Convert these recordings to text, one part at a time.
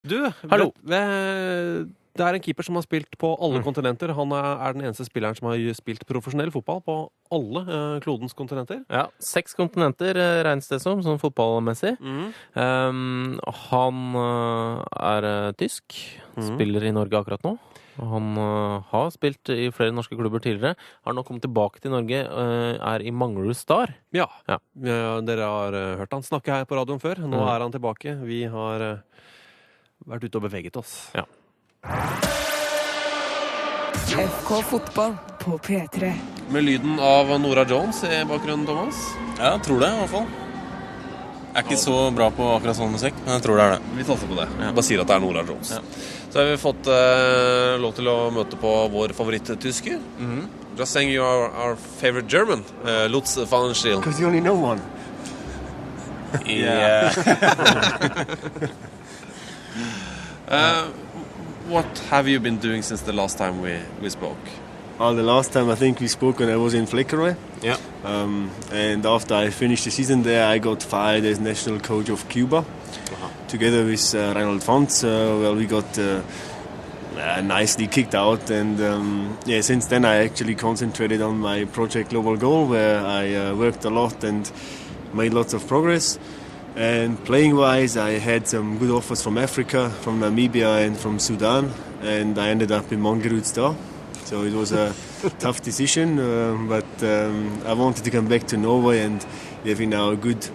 Du, Hallo. Det en keeper som har spilt på alle kontinenter. Han den eneste spilleren som har spilt profesjonell fotball på alle klodens kontinenter. Ja, 6 kontinenter regnes det som fotballmessig. Han tysk, spiller i Norge akkurat nå. Han har spilt i flere norske klubber tidligere. Har nå kommet tilbake til Norge, i Manglerud Star. Ja. Dere har hørt han snakke her på radioen før. Nå han tilbake. Vi har vært ute og beveget oss. Ja. FK Fotball på P3. Med lyden av Nora Jones i bakgrunnen, Thomas? Ja, jeg tror det i hvert fall. Jeg ikke så bra på akkurat sånn musikk, men jeg tror det det. Vi satser på det. Bare sier at det Nora Jones. Ja. Så har vi fått lov til å møte på vår favoritt-tysker. Just saying you are our favorite German, Lutz Pfannenstiel. Because you only know one. Yeah. What have you been doing since the last time we spoke? The last time I think we spoke when I was in Fleckerøy. Yeah. And after I finished the season there, I got fired as national coach of Cuba. Together with Reinhold Fons. We got nicely kicked out. And since then I actually concentrated on my project Global Goal, where I worked a lot and made lots of progress. And playing-wise, I had some good offers from Africa, from Namibia and from Sudan. And I ended up in Manglerud Star. So it was a tough decision, but I wanted to come back to Norway, and we have now a good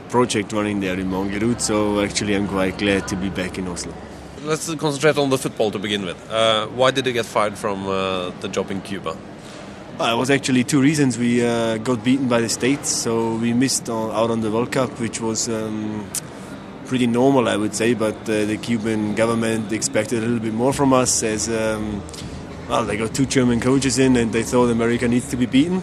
project running there in Manglerud. So actually I'm quite glad to be back in Oslo. Let's concentrate on the football to begin with. Why did you get fired from the job in Cuba? It was actually 2 reasons. We got beaten by the States, so we missed out on the World Cup, which was pretty normal, I would say, but the Cuban government expected a little bit more from us, as they got 2 German coaches in and they thought America needs to be beaten.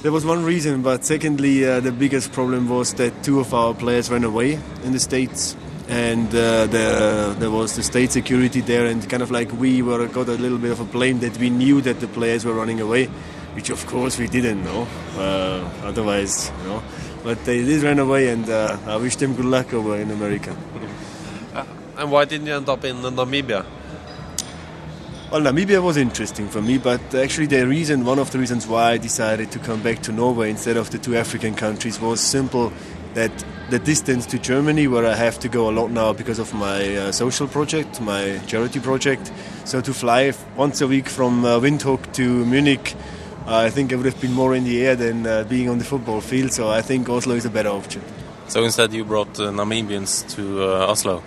There was one reason, but secondly, the biggest problem was that 2 of our players ran away in the States. And there was the state security there, and kind of like we got a little bit of a blame that we knew that the players were running away, which of course we didn't know. Otherwise, but they did run away, and I wish them good luck over in America. And why didn't you end up in Namibia? Well, Namibia was interesting for me, but actually one of the reasons why I decided to come back to Norway instead of the 2 African countries was simple, that the distance to Germany, where I have to go a lot now because of my social project, my charity project. So to fly once a week from Windhoek to Munich, I think I would have been more in the air than being on the football field. So I think Oslo is a better option. So instead you brought Namibians to Oslo?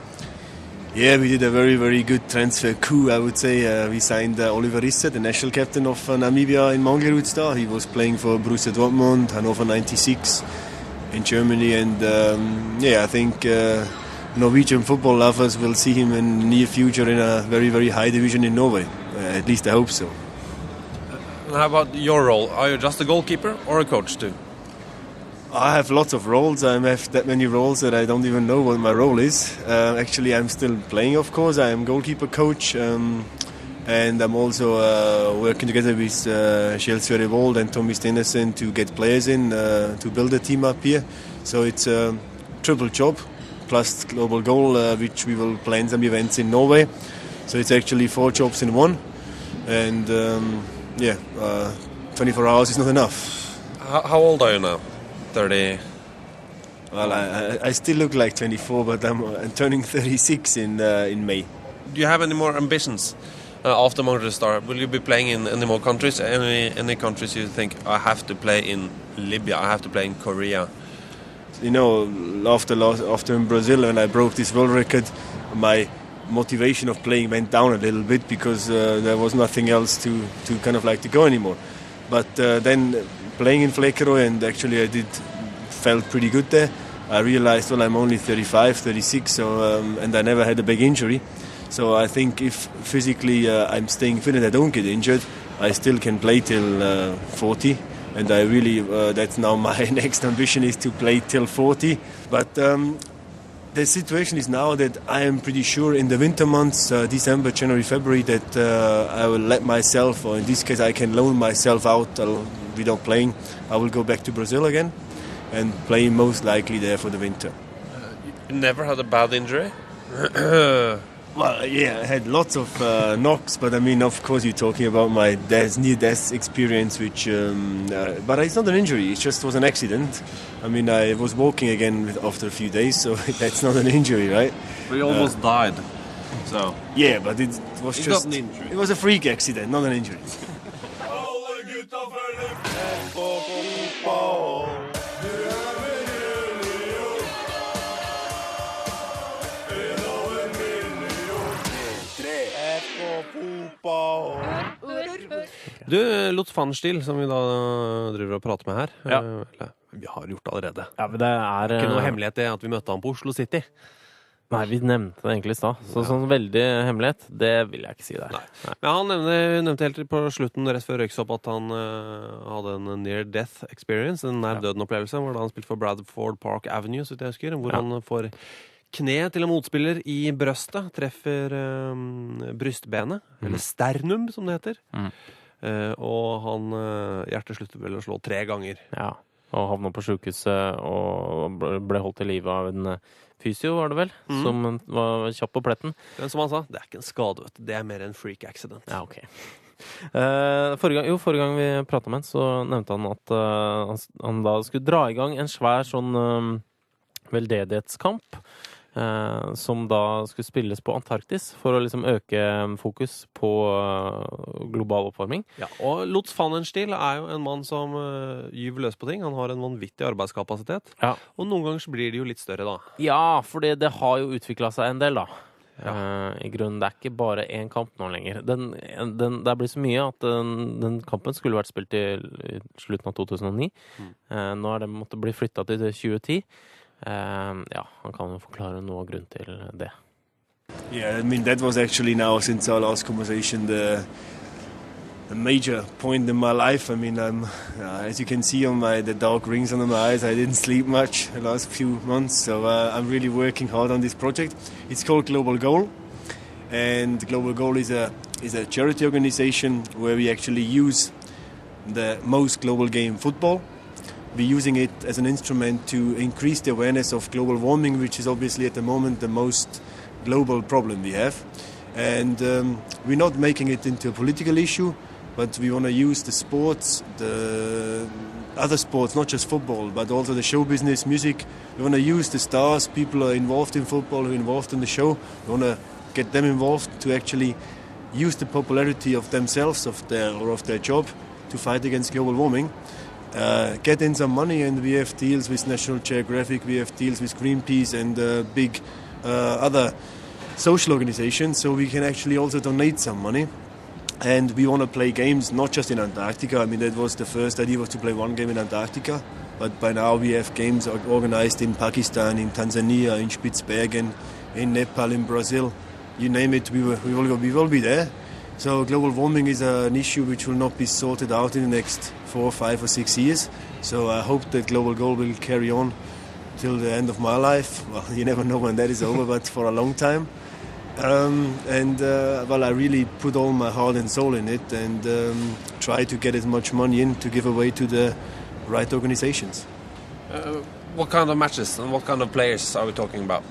Yeah, we did a very, very good transfer coup, I would say. We signed Oliver Risse, the national captain of Namibia in Manglerud Star. He was playing for Borussia Dortmund, Hannover 96 in Germany. And I think Norwegian football lovers will see him in the near future in a very, very high division in Norway. At least I hope so. And how about your role? Are you just a goalkeeper or a coach too? I have lots of roles. I have that many roles that I don't even know what my role is. Actually, I'm still playing, of course. I am goalkeeper coach, and I'm also working together with Kjell Sverre Wold and Tommy Stenesen to get players in, to build a team up here. So it's a triple job, plus Global Goal, which we will plan some events in Norway. So it's actually 4 jobs in one. And 24 hours is not enough. How old are you now? 30? Well, I still look like 24, but I'm turning 36 in May. Do you have any more ambitions after Manglerud Star? Will you be playing in any more countries? Any countries you think, I have to play in Libya, I have to play in Korea? You know, after in Brazil, when I broke this world record, my motivation of playing went down a little bit because there was nothing else to kind of like to go anymore. But then playing in Fleckerøy, and actually I felt pretty good there. I realized, well, I'm only 35, 36, so and I never had a big injury. So I think if physically I'm staying fit and I don't get injured, I still can play till 40. And I really, that's now my next ambition, is to play till 40. But the situation is now that I am pretty sure in the winter months, December, January, February, that I will let myself, or in this case I can loan myself out without playing. I will go back to Brazil again and play most likely there for the winter. You never had a bad injury? Well, yeah, I had lots of knocks, but I mean, of course, you're talking about my near-death experience, which, but it's not an injury. It just was an accident. I mean, I was walking again after a few days, so that's not an injury, right? We almost died. So yeah, but it was just not an injury. It was a freak accident, not an injury. Du, Lutz Pfannenstiel, som vi da driver og prater med her. Ja. Vi har gjort det allerede. Ja, men det er Ikke noe hemmelighet det at vi møtte ham på Oslo City. Nei, vi nevnte det egentlig i stad. Så sånn veldig hemmelighet, det vil jeg ikke si der. Nei. Men han nevnte helt på slutten, rett før røyksopp, at han hadde en near-death experience, en nær-døden-opplevelse, hvor han spilte for Bradford Park Avenue, så jeg husker, hvor han får kne til en motspiller i brøstet, treffer brystbenet, eller sternum, som det heter. Og han hjertet slutter vel å slå 3 ganger. Ja, og havnet på sykehuset og ble holdt i livet av en fysio, var det vel, som var kjapp på pletten. Men som han sa, det er ikke en skade, vet du. Det er mer en freak accident. Ja, ok. Forrige gang vi pratet med han, så nevnte han at han da skulle dra i gang en svær sånn veldedighetskamp, som da skulle spilles på Antarktis for å liksom øke fokus på global oppvarming. Ja, og Lutz Pfannenstiel er jo en mann som gyver løs på ting. Han har en vanvittig arbeidskapasitet. Ja. Og noen ganger så blir de jo litt større da. Ja, for det har jo utviklet seg en del da. Ja. I grunnen, det er ikke bare en kamp nå lenger. Det blir så mye at den kampen skulle vært spilt i slutten av 2009. Nå det måtte bli flyttet til 2010. Ja, han kan jo forklare noe av grunnen til det. Yeah, I mean, that was actually now, since our last conversation, the major point in my life. I mean, as you can see on the dark rings under my eyes, I didn't sleep much the last few months, so I'm really working hard on this project. It's called Global Goal, and Global Goal is a charity organization where we actually use the most global game, football. We're using it as an instrument to increase the awareness of global warming, which is obviously at the moment the most global problem we have. And we're not making it into a political issue, but we want to use the sports, the other sports, not just football, but also the show business, music. We want to use the stars, people who are involved in football, who are involved in the show. We want to get them involved to actually use the popularity of themselves, of their job, to fight against global warming. Get in some money, and we have deals with National Geographic, we have deals with Greenpeace and big other social organizations, so we can actually also donate some money. And we want to play games not just in Antarctica. I mean, that was the first idea, was to play one game in Antarctica, but by now we have games organized in Pakistan, in Tanzania, in Spitsbergen, in Nepal, in Brazil. You name it, we will be there. So global warming is an issue which will not be sorted out in the next 4, 5 or 6 years. So I hope that Global Goal will carry on till the end of my life. Well, you never know when that is over, but for a long time. Well, I really put all my heart and soul in it, and try to get as much money in to give away to the right organizations. What kind of matches and what kind of players are we talking about?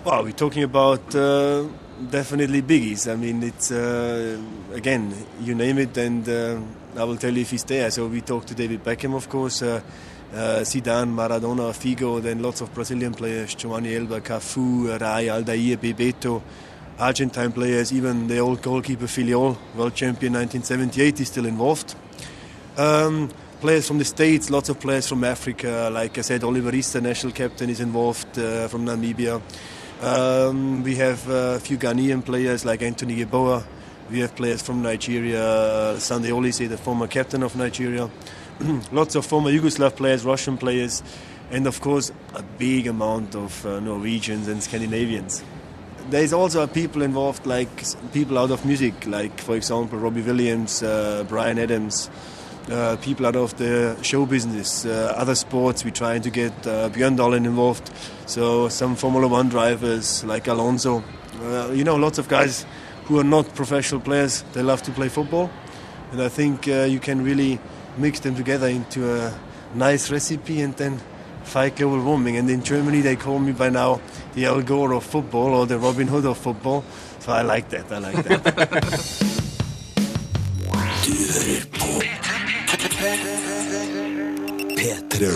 Well, we're talking about definitely biggies. I mean, it's again, you name it, and I will tell you if he's there. So we talked to David Beckham, of course, Zidane, Maradona, Figo, then lots of Brazilian players, Giovanni Elba, Cafu, Rai, Aldair, Bebeto, Argentine players, even the old goalkeeper Filiol, world champion 1978, is still involved. Players from the States, lots of players from Africa, like I said, Oliver Issa, national captain, is involved from Namibia. We have a few Ghanaian players like Anthony Yeboah. We have players from Nigeria, Sande Olise, the former captain of Nigeria. Lots of former Yugoslav players, Russian players, and of course a big amount of Norwegians and Scandinavians. There's also people involved, like people out of music, like for example Robbie Williams, Bryan Adams, people out of the show business, other sports. We're trying to get Björn Dahlin involved, so some Formula One drivers like Alonso. Lots of guys who are not professional players, they love to play football, and I think you can really mix them together into a nice recipe and then fight global warming. And in Germany, they call me by now the Al Gore of football or the Robin Hood of football. So I like that. Du hører på P3.